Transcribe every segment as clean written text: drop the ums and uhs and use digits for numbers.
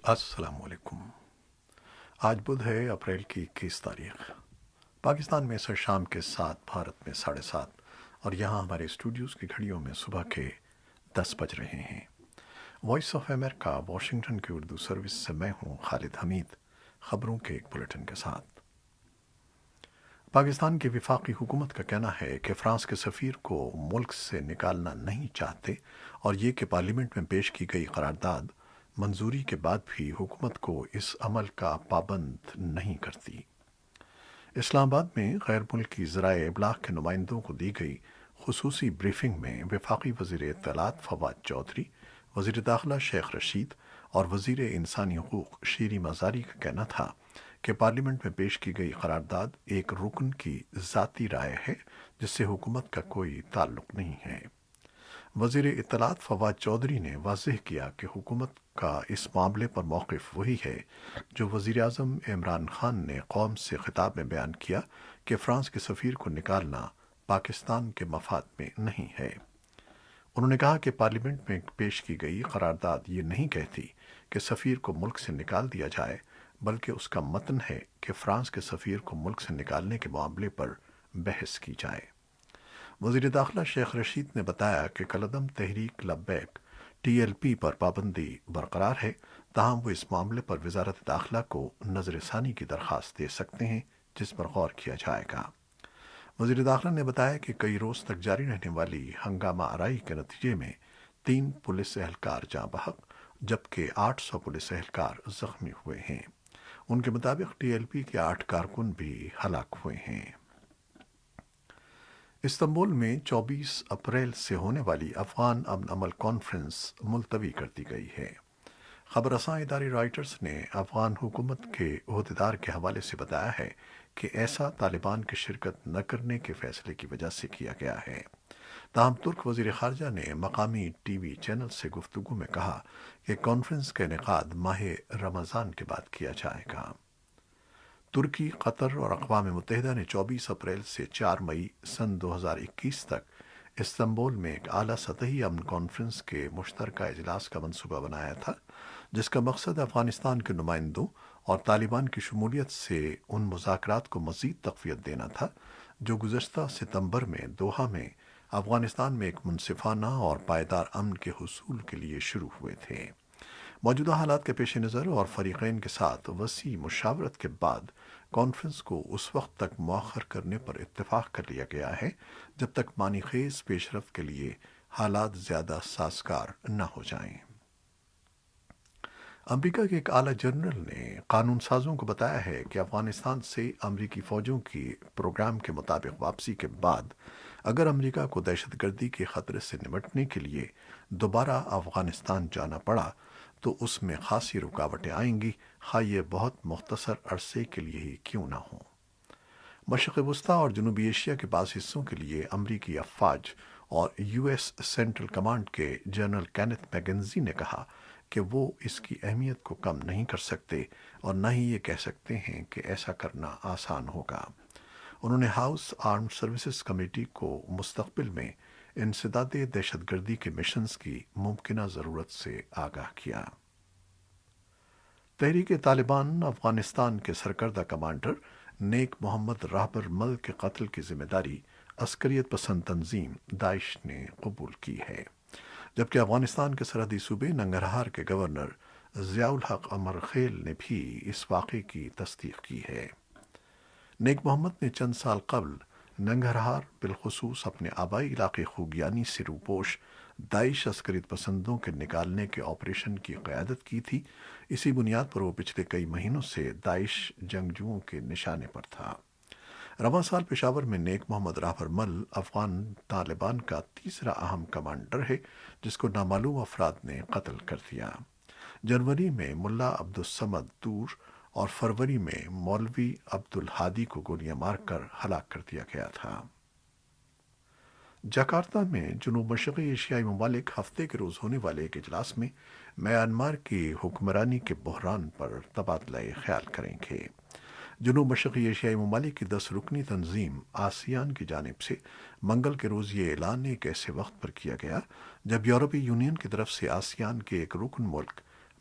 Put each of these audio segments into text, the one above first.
السلام علیکم۔ آج بدھ ہے، اپریل کی 21 تاریخ۔ پاکستان میں عصر شام کے 7، بھارت میں 7:30، اور یہاں ہمارے اسٹوڈیوز کی گھڑیوں میں صبح کے 10 بج رہے ہیں۔ وائس آف امریکہ واشنگٹن کی اردو سروس سے میں ہوں خالد حمید، خبروں کے ایک بلیٹن کے ساتھ۔ پاکستان کی وفاقی حکومت کا کہنا ہے کہ فرانس کے سفیر کو ملک سے نکالنا نہیں چاہتے، اور یہ کہ پارلیمنٹ میں پیش کی گئی قرارداد منظوری کے بعد بھی حکومت کو اس عمل کا پابند نہیں کرتی۔ اسلام آباد میں غیر ملکی ذرائع ابلاغ کے نمائندوں کو دی گئی خصوصی بریفنگ میں وفاقی وزیر اطلاعات فواد چودھری، وزیر داخلہ شیخ رشید اور وزیر انسانی حقوق شیریں مزاری کا کہنا تھا کہ پارلیمنٹ میں پیش کی گئی قرارداد ایک رکن کی ذاتی رائے ہے جس سے حکومت کا کوئی تعلق نہیں ہے۔ وزیر اطلاعات فواد چودھری نے واضح کیا کہ حکومت کا اس معاملے پر موقف وہی ہے جو وزیر اعظم عمران خان نے قوم سے خطاب میں بیان کیا کہ فرانس کے سفیر کو نکالنا پاکستان کے مفاد میں نہیں ہے۔ انہوں نے کہا کہ پارلیمنٹ میں پیش کی گئی قرارداد یہ نہیں کہتی کہ سفیر کو ملک سے نکال دیا جائے، بلکہ اس کا متن ہے کہ فرانس کے سفیر کو ملک سے نکالنے کے معاملے پر بحث کی جائے۔ وزیر داخلہ شیخ رشید نے بتایا کہ کالعدم Tehreek Labbaik T L P پر پابندی برقرار ہے، تاہم وہ اس معاملے پر وزارت داخلہ کو نظر ثانی کی درخواست دے سکتے ہیں جس پر غور کیا جائے گا۔ وزیر داخلہ نے بتایا کہ کئی روز تک جاری رہنے والی ہنگامہ آرائی کے نتیجے میں 3 پولیس اہلکار جاں بحق جبکہ 800 پولیس اہلکار زخمی ہوئے ہیں۔ ان کے مطابق ٹی ایل پی کے 8 کارکن بھی ہلاک ہوئے ہیں۔ استنبول میں 24 اپریل سے ہونے والی افغان امن عمل کانفرنس ملتوی کر دی گئی ہے۔ خبر رساں ادارے رائٹرز نے افغان حکومت کے عہدیدار کے حوالے سے بتایا ہے کہ ایسا طالبان کی شرکت نہ کرنے کے فیصلے کی وجہ سے کیا گیا ہے۔ تاہم ترک وزیر خارجہ نے مقامی ٹی وی چینل سے گفتگو میں کہا کہ کانفرنس کا انعقاد ماہ رمضان کے بعد کیا جائے گا۔ ترکی، قطر اور اقوام متحدہ نے 24 اپریل سے 4 مئی سن 2021 تک استنبول میں ایک اعلیٰ سطحی امن کانفرنس کے مشترکہ اجلاس کا منصوبہ بنایا تھا، جس کا مقصد افغانستان کے نمائندوں اور طالبان کی شمولیت سے ان مذاکرات کو مزید تقویت دینا تھا جو گزشتہ ستمبر میں دوحہ میں افغانستان میں ایک منصفانہ اور پائیدار امن کے حصول کے لیے شروع ہوئے تھے۔ موجودہ حالات کے پیش نظر اور فریقین کے ساتھ وسیع مشاورت کے بعد کانفرنس کو اس وقت تک مؤخر کرنے پر اتفاق کر لیا گیا ہے جب تک معنی خیز پیش رفت کے لیے حالات زیادہ سازگار نہ ہو جائیں۔ امریکہ کے ایک اعلیٰ جنرل نے قانون سازوں کو بتایا ہے کہ افغانستان سے امریکی فوجوں کی پروگرام کے مطابق واپسی کے بعد اگر امریکہ کو دہشت گردی کے خطرے سے نمٹنے کے لیے دوبارہ افغانستان جانا پڑا تو اس میں خاصی رکاوٹیں آئیں گی، خواہ یہ بہت مختصر عرصے کے لیے ہی کیوں نہ ہوں۔ مشرق وسطیٰ اور جنوبی ایشیا کے بعض حصوں کے لیے امریکی افواج اور یو ایس سینٹرل کمانڈ کے جنرل کینتھ میکنزی نے کہا کہ وہ اس کی اہمیت کو کم نہیں کر سکتے اور نہ ہی یہ کہہ سکتے ہیں کہ ایسا کرنا آسان ہوگا۔ انہوں نے ہاؤس آرمڈ سروسز کمیٹی کو مستقبل میں انسداد دہشت گردی کے مشنز کی ممکنہ ضرورت سے آگاہ کیا۔ تحریک طالبان افغانستان کے سرکردہ کمانڈر نیک محمد راہبر مل کے قتل کی ذمہ داری عسکریت پسند تنظیم داعش نے قبول کی ہے، جبکہ افغانستان کے سرحدی صوبے ننگرہار کے گورنر ضیاء الحق امر خیل نے بھی اس واقعے کی تصدیق کی ہے۔ نیک محمد نے چند سال قبل ننگرہار بالخصوص اپنے آبائی علاقے خوگیانی سے روپوش داعش عسکریت پسندوں کے نکالنے کے آپریشن کی قیادت کی تھی۔ اسی بنیاد پر وہ پچھلے کئی مہینوں سے داعش جنگجوؤں کے نشانے پر تھا۔ رواں سال پشاور میں نیک محمد راہبر مل افغان طالبان کا تیسرا اہم کمانڈر ہے جس کو نامعلوم افراد نے قتل کر دیا۔ جنوری میں ملا عبدالصمد دور اور فروری میں مولوی عبدالہادی کو گولیاں مار کر ہلاک کر دیا گیا تھا۔ جکارتہ میں جنوب مشرقی ایشیائی ممالک ہفتے کے روز ہونے والے ایک اجلاس میں میانمار کی حکمرانی کے بحران پر تبادلہ خیال کریں گے۔ جنوب مشرقی ایشیائی ممالک کی 10 رکنی تنظیم آسیان کی جانب سے منگل کے روز یہ اعلان ایک ایسے وقت پر کیا گیا جب یورپی یونین کی طرف سے آسیان کے ایک رکن ملک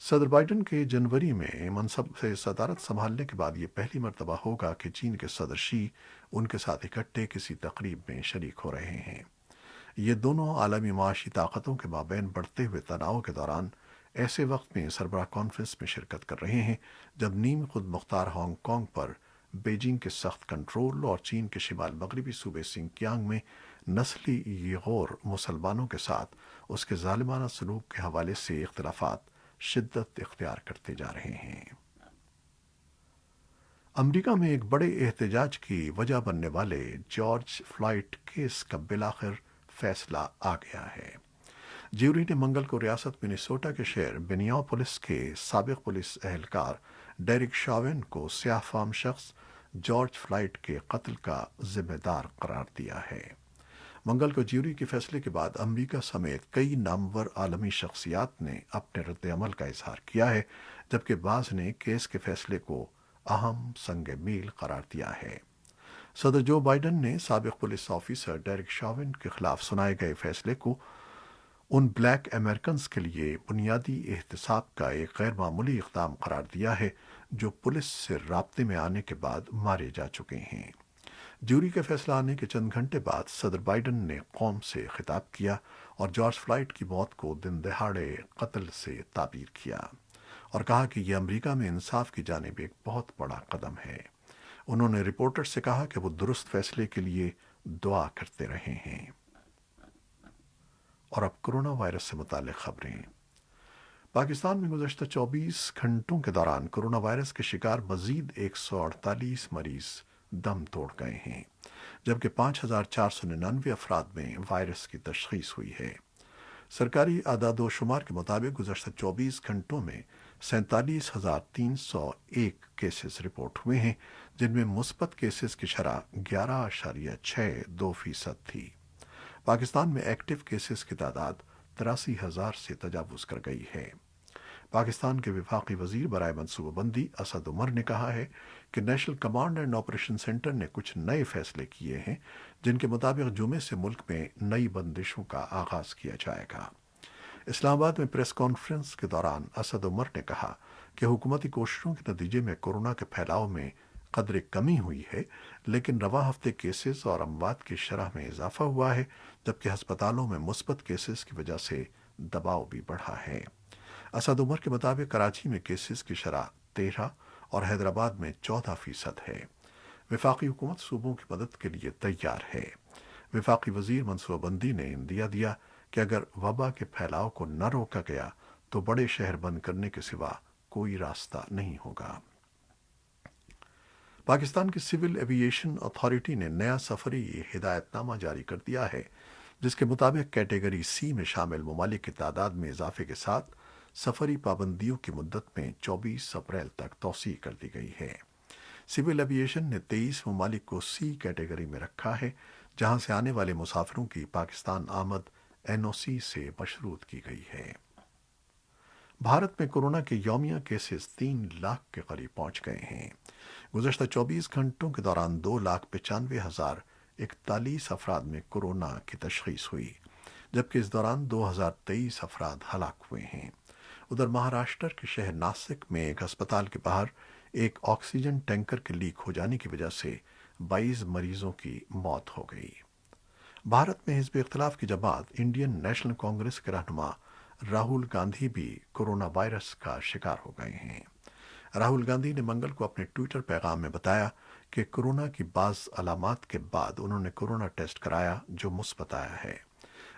صدر بائیڈن کے جنوری میں منصب سے صدارت سنبھالنے کے بعد یہ پہلی مرتبہ ہوگا کہ چین کے صدر شی ان کے ساتھ اکٹھے کسی تقریب میں شریک ہو رہے ہیں۔ یہ دونوں عالمی معاشی طاقتوں کے مابین بڑھتے ہوئے تناؤ کے دوران ایسے وقت میں سربراہ کانفرنس میں شرکت کر رہے ہیں جب نیم خود مختار ہانگ کانگ پر بیجنگ کے سخت کنٹرول اور چین کے شمال مغربی صوبے سنکیانگ میں نسلی یغور مسلمانوں کے ساتھ اس کے ظالمانہ سلوک کے حوالے سے اختلافات شدت اختیار کرتے جا رہے ہیں۔ امریکہ میں ایک بڑے احتجاج کی وجہ بننے والے جارج فلائیڈ کیس کا بالآخر فیصلہ آ گیا ہے۔ جیوری نے منگل کو ریاست منیسوٹا کے شہر بینیاپولس کے سابق پولیس اہلکار ڈیرک شاوین کو سیاہ فام شخص جارج فلائیڈ کے قتل کا ذمہ دار قرار دیا ہے۔ منگل کو جیوری کے فیصلے کے بعد امریکہ سمیت کئی نامور عالمی شخصیات نے اپنے رد عمل کا اظہار کیا ہے، جبکہ بعض نے کیس کے فیصلے کو اہم سنگ میل قرار دیا ہے۔ صدر جو بائیڈن نے سابق پولیس آفیسر ڈیرک شاوین کے خلاف سنائے گئے فیصلے کو ان بلیک امریکنز کے لیے بنیادی احتساب کا ایک غیر معمولی اقدام قرار دیا ہے جو پولیس سے رابطے میں آنے کے بعد مارے جا چکے ہیں۔ جیوری کے فیصلہ آنے کے چند گھنٹے بعد صدر بائیڈن نے قوم سے خطاب کیا اور جارج فلائیڈ کی موت کو دن دہاڑے قتل سے تعبیر کیا اور کہا کہ یہ امریکہ میں انصاف کی جانب ایک بہت بڑا قدم ہے۔ انہوں نے رپورٹر سے کہا کہ وہ درست فیصلے کے لیے دعا کرتے رہے ہیں۔ اور اب کرونا وائرس سے متعلق خبریں۔ پاکستان میں گزشتہ 24 گھنٹوں کے دوران کرونا وائرس کے شکار مزید 148 مریض دم توڑ گئے ہیں، جبکہ 5499 افراد میں وائرس کی تشخیص ہوئی ہے۔ سرکاری اعداد و شمار کے مطابق گزشتہ 24 گھنٹوں میں 47,301 کیسز رپورٹ ہوئے ہیں، جن میں مثبت کیسز کی شرح 11.62% تھی۔ پاکستان میں ایکٹیو کیسز کی تعداد 83,000 سے تجاوز کر گئی ہے۔ پاکستان کے وفاقی وزیر برائے منصوبہ بندی اسد عمر نے کہا ہے کہ national command and operation centre نے کچھ نئے فیصلے کیے ہیں جن کے مطابق جمعے سے ملک میں نئی بندشوں کا آغاز کیا جائے گا۔ اسلام آباد میں پریس کانفرنس کے دوران اسد عمر نے کہا کہ حکومتی کوششوں کے نتیجے میں کورونا کے پھیلاؤ میں قدرے کمی ہوئی ہے، لیکن رواں ہفتے کیسز اور اموات کی شرح میں اضافہ ہوا ہے، جبکہ ہسپتالوں میں مثبت کیسز کی وجہ سے دباؤ بھی بڑھا ہے۔ اسد عمر کے مطابق کراچی میں کیسز کی شرح 13 اور حیدرآباد میں 14% ہے۔ وفاقی حکومت صوبوں کی مدد کے لیے تیار ہے۔ وفاقی وزیر منصوبہ بندی نے اندیا دیا کہ اگر وبا کے پھیلاؤ کو نہ روکا گیا تو بڑے شہر بند کرنے کے سوا کوئی راستہ نہیں ہوگا۔ پاکستان کی سول ایوییشن اتھارٹی نے نیا سفری ہدایت نامہ جاری کر دیا ہے، جس کے مطابق کیٹیگری سی میں شامل ممالک کی تعداد میں اضافے کے ساتھ سفری پابندیوں کی مدت میں 24 اپریل تک توسیع کر دی گئی ہے۔ سول ایوییشن نے 23 ممالک کو سی کیٹیگری میں رکھا ہے، جہاں سے آنے والے مسافروں کی پاکستان آمد NOC سے مشروط کی گئی ہے۔ بھارت میں کورونا کے یومیہ کیسز 3 لاکھ کے قریب پہنچ گئے ہیں۔ گزشتہ 24 گھنٹوں کے دوران 2,95,041 افراد میں کورونا کی تشخیص ہوئی، جبکہ اس دوران 2,023 افراد ہلاک ہوئے ہیں۔ ادھر مہاراشٹر کے شہر ناسک میں ایک ہسپتال کے باہر ایک آکسیجن ٹینکر کے لیک ہو جانے کی وجہ سے 22 مریضوں کی موت ہو گئی۔ بھارت میں حزب اختلاف کی جماعت انڈین نیشنل کانگریس کے رہنما راہل گاندھی بھی کورونا وائرس کا شکار ہو گئے ہیں۔ راہل گاندھی نے منگل کو اپنے ٹویٹر پیغام میں بتایا کہ کورونا کی بعض علامات کے بعد انہوں نے کورونا ٹیسٹ کرایا جو مثبت آیا ہے۔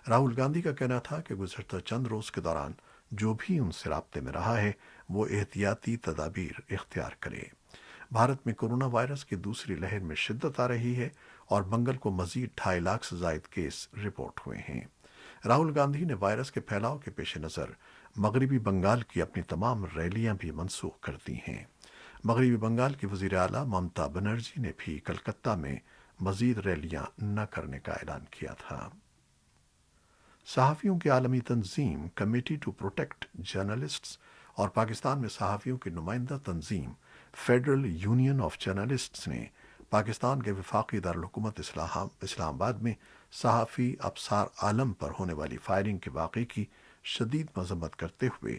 راہل گاندھی کا کہنا تھا کہ گزشتہ چند روز کے دوران جو بھی ان سے رابطے میں رہا ہے وہ احتیاطی تدابیر اختیار کرے۔ بھارت میں کورونا وائرس کی دوسری لہر میں شدت آ رہی ہے اور منگل کو مزید 2.5 لاکھ سے زائد کیس رپورٹ ہوئے ہیں۔ راہل گاندھی نے وائرس کے پھیلاؤ کے پیش نظر مغربی بنگال کی اپنی تمام ریلیاں بھی منسوخ کر دی ہیں۔ مغربی بنگال کی وزیر اعلیٰ ممتا بنرجی نے بھی کلکتہ میں مزید ریلیاں نہ کرنے کا اعلان کیا تھا۔ صحافیوں کی عالمی تنظیم کمیٹی ٹو پروٹیکٹ جرنلسٹس اور پاکستان میں صحافیوں کی نمائندہ تنظیم فیڈرل یونین آف جرنلسٹس نے پاکستان کے وفاقی دارالحکومت اسلام آباد میں صحافی ابصار عالم پر ہونے والی فائرنگ کے واقعے کی شدید مذمت کرتے ہوئے